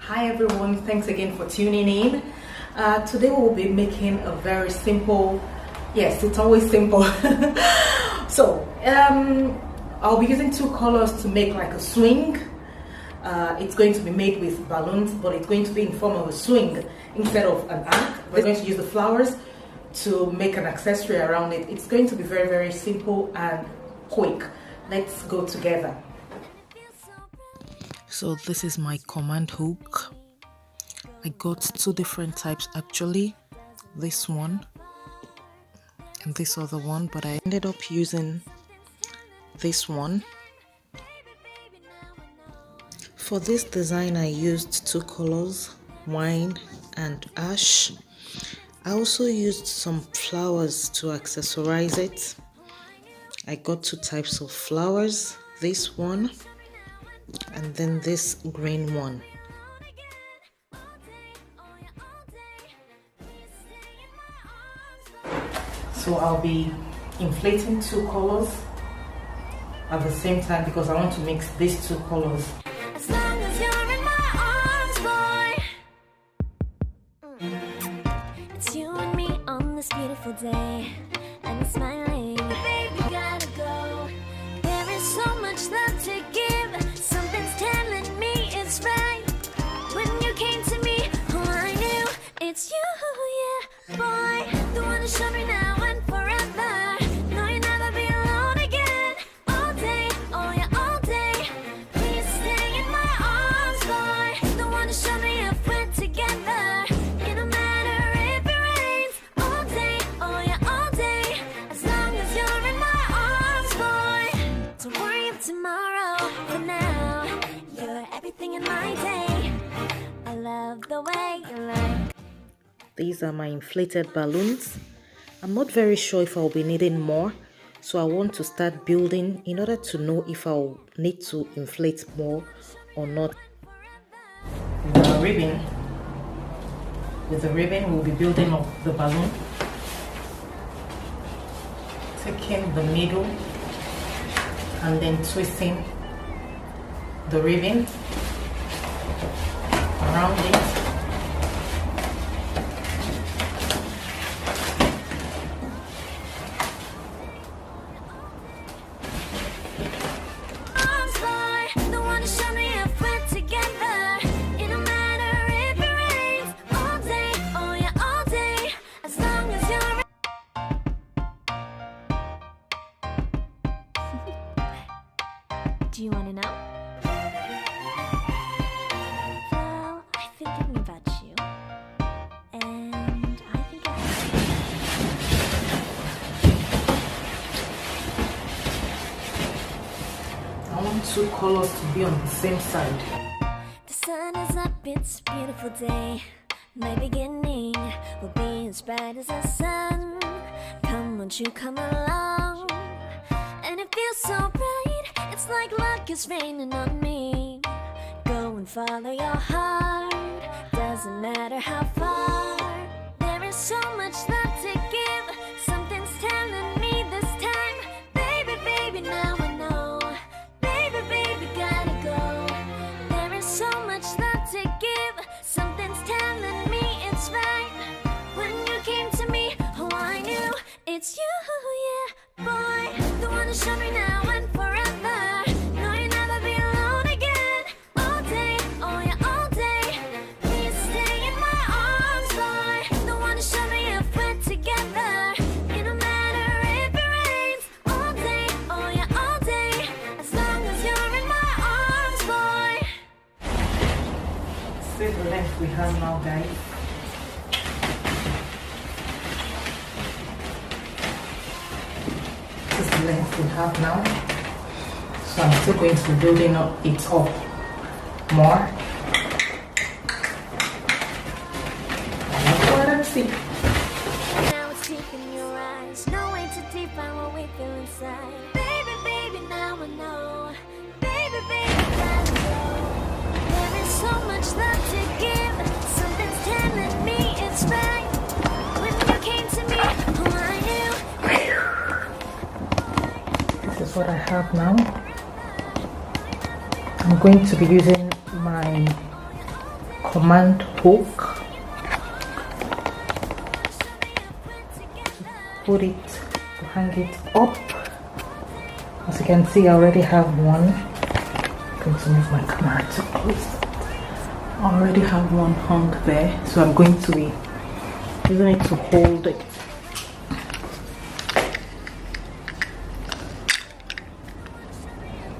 Hi everyone, thanks again for tuning in. Today we'll be making a very simple, yes, it's always simple. So I'll be using two colors to make like a swing. It's going to be made with balloons, but it's going to be in form of a swing instead of an arc. We're going to use the flowers to make an accessory around it. It's going to be very, very simple and quick. Let's go together. So this is my command hook. I got two different types actually, this one and this other one, but I ended up using this one. For this design I used two colors, wine and ash. I also used some flowers to accessorize it. I got two types of flowers, this one and then this green one. So I'll be inflating two colors at the same time because I want to mix these two colors. As long as you're in my arms, boy. It's you and me on this beautiful day, and it's smiling. Baby, gotta go. There is so much love to give. Something's telling me it's right. When you came to me, oh, I knew it's you, yeah, boy. The one to show me now and forever. No, you'll never be alone again. All day, oh yeah, all day. Please stay in my arms, boy. The one to show me if we're together. It don't matter if it rains. All day, oh yeah, all day. As long as you're in my arms, boy. Don't worry of tomorrow. For now, you're everything in my day. I love the way you like. These are my inflated balloons. I'm not very sure if I'll be needing more, so I want to start building in order to know if I'll need to inflate more or not. With the ribbon, we'll be building up the balloon. Taking the middle and then twisting the ribbon around it. Arms, boy, the one to show me if we're together. It don't matter if it rains. All day, oh yeah, all day. As long as you're Do you want to know? Well, I've been thinking about you, and I think I want two colors to be on the same side. the sun is up, it's a beautiful day. My beginning will be as bright as the sun. Come, won't you come along? And it feels so bright, it's like luck is raining on me. Go and follow your heart, doesn't matter how far. There is so much love to give, something's telling me this time. Baby, baby, now I know. Baby, baby, gotta go. There is so much love to give, something's telling me it's right. When you came to me, oh, I knew it's you, yeah, boy. The one to show me now and forever. No, you'll never be alone again. All day, oh yeah, all day. Please stay in my arms, boy. The one to show me if we're together. It don't matter if it rains. All day, oh yeah, all day. As long as you're in my arms, boy. See the length we have now, guys. This is the length we have now. So I'm still going to be building it up more. Let's see. Now it's deep in your eyes. No way to define what we feel inside. Baby, baby, now I know. Baby, baby, gotta go. There is so much love to give. Something's telling me it's right. When you came to me, oh, I knew. This is what I have now. I'm going to be using my command hook. Put it to hang it up. As you can see, I already have one. I'm going to move my camera to close. I already have one hung there, so I'm going to be using it to hold it.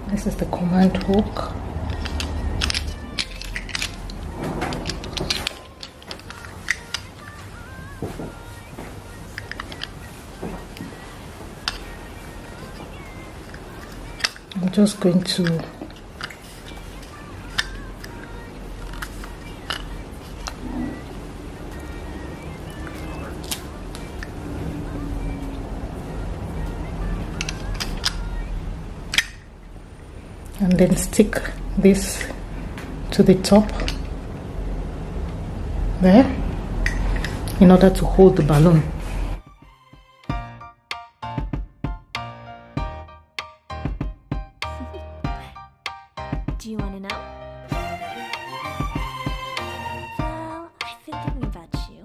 This is the command hook. I'm just going to and then stick this to the top there in order to hold the balloon. Do you want to know? Well, I've been thinking about you,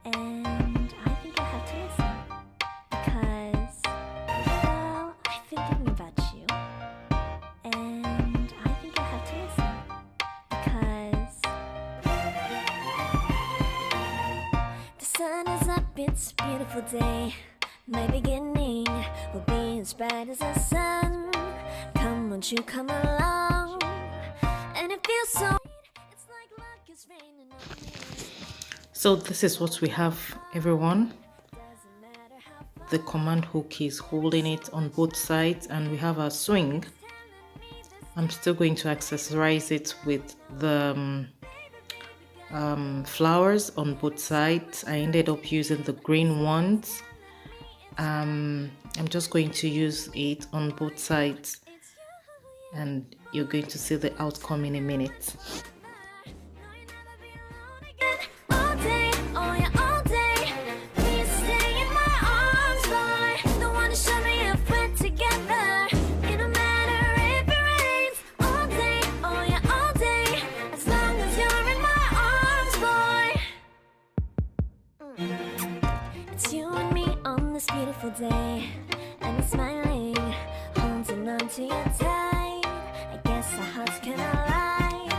and I think you'll have to listen. Because, well, I've been thinking about you, and I think you'll have to listen. Because the sun is up, it's a beautiful day. My beginning will be as bright as the sun. Come, won't you come along? And it feels so. It's like luck is raining on me. So this is what we have, everyone. The command hook is holding it on both sides, and we have our swing. I'm still going to accessorize it with the flowers on both sides. I ended up using the green ones. I'm just going to use it on both sides, and you're going to see the outcome in a minute. All day, oh yeah, all day. Please stay in my arms, boy. Don't wanna show me if we're together. It don't matter if it rains. All day, oh yeah, all day. As long as you're in my arms, boy. It's you and me on this beautiful day, and it's smiling, holding on to you tight. I guess our hearts can align,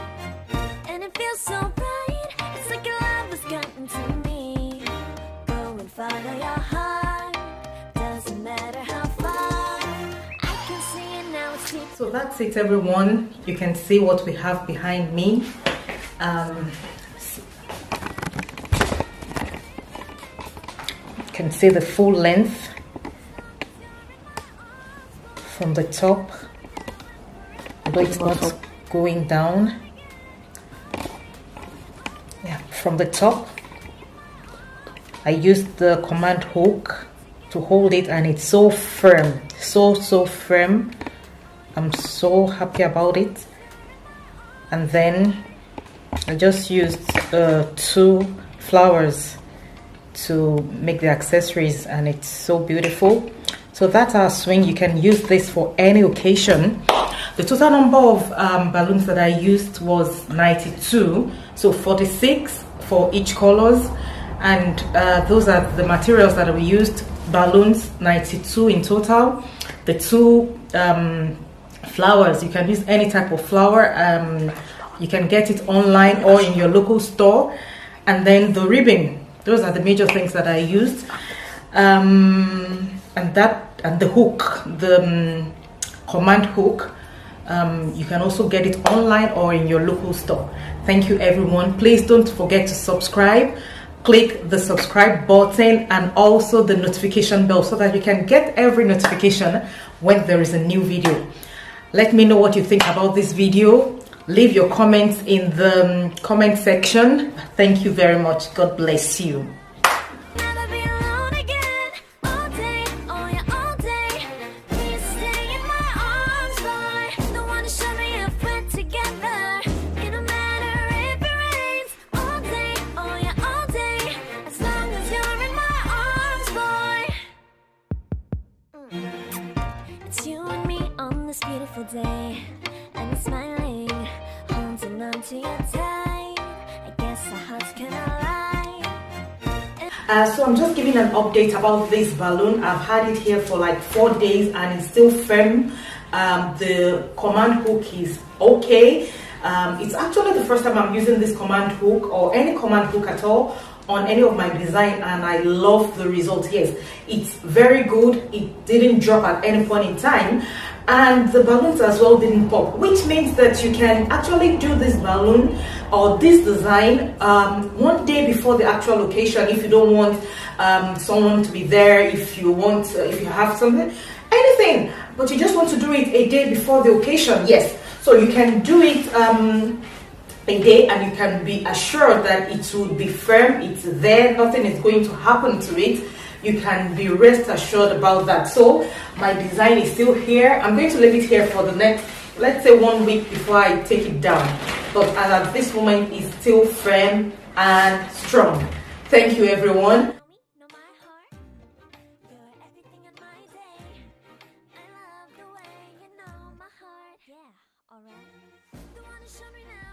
and it feels so bright. It's like your love has gotten to me. Go and follow your heart. Doesn't matter how far. I can see it now. It's deep. So that's it, everyone. You can see what we have behind me. You can see the full length from the top, although it's not going down. Yeah, from the top I used the command hook to hold it, and it's so firm, so firm. I'm so happy about it. And then I just used 2 flowers to make the accessories, and it's so beautiful. So that's our swing. You can use this for any occasion. The total number of balloons that I used was 92, so 46 for each colors, and those are the materials that we used. Balloons, 92 in total. The 2 flowers, you can use any type of flower. You can get it online or in your local store. And then the ribbon, those are the major things that I used. And the hook, the command hook, you can also get it online or in your local store. Thank you, everyone. Please don't forget to subscribe. Click the subscribe button and also the notification bell so that you can get every notification when there is a new video. Let me know what you think about this video. Leave your comments in the comment section. Thank you very much. God bless you. Never be alone again. All day, oh yeah, all day. Please stay in my arms, boy. Don't wanna show me if we're together. It don't matter if it rains. All day, oh yeah, all day. As long as you're in my arms, boy. It's you and me on this beautiful day, and it's smiling, holding on to you tight. our hearts can align. So I'm just giving an update about this balloon. I've had it here for like 4 days and it's still firm. The command hook is okay. It's actually the first time I'm using this command hook or any command hook at all on any of my design, and I love the result. Yes, it's very good. It didn't drop at any point in time, and the balloons as well didn't pop, which means that you can actually do this balloon or this design one day before the actual location if you don't want someone to be there, if you want if you have something, anything, but you just want to do it a day before the occasion. Yes, so you can do it a day and you can be assured that it will be firm, it's there, nothing is going to happen to it. You can be rest assured about that. So my design is still here. I'm going to leave it here for the next, let's say, 1 week before I take it down, but at this moment it's still firm and strong. Thank you, everyone. Know my heart, you're everything in my day. I love the way you know my heart. Yeah, alright. The one who showed me now.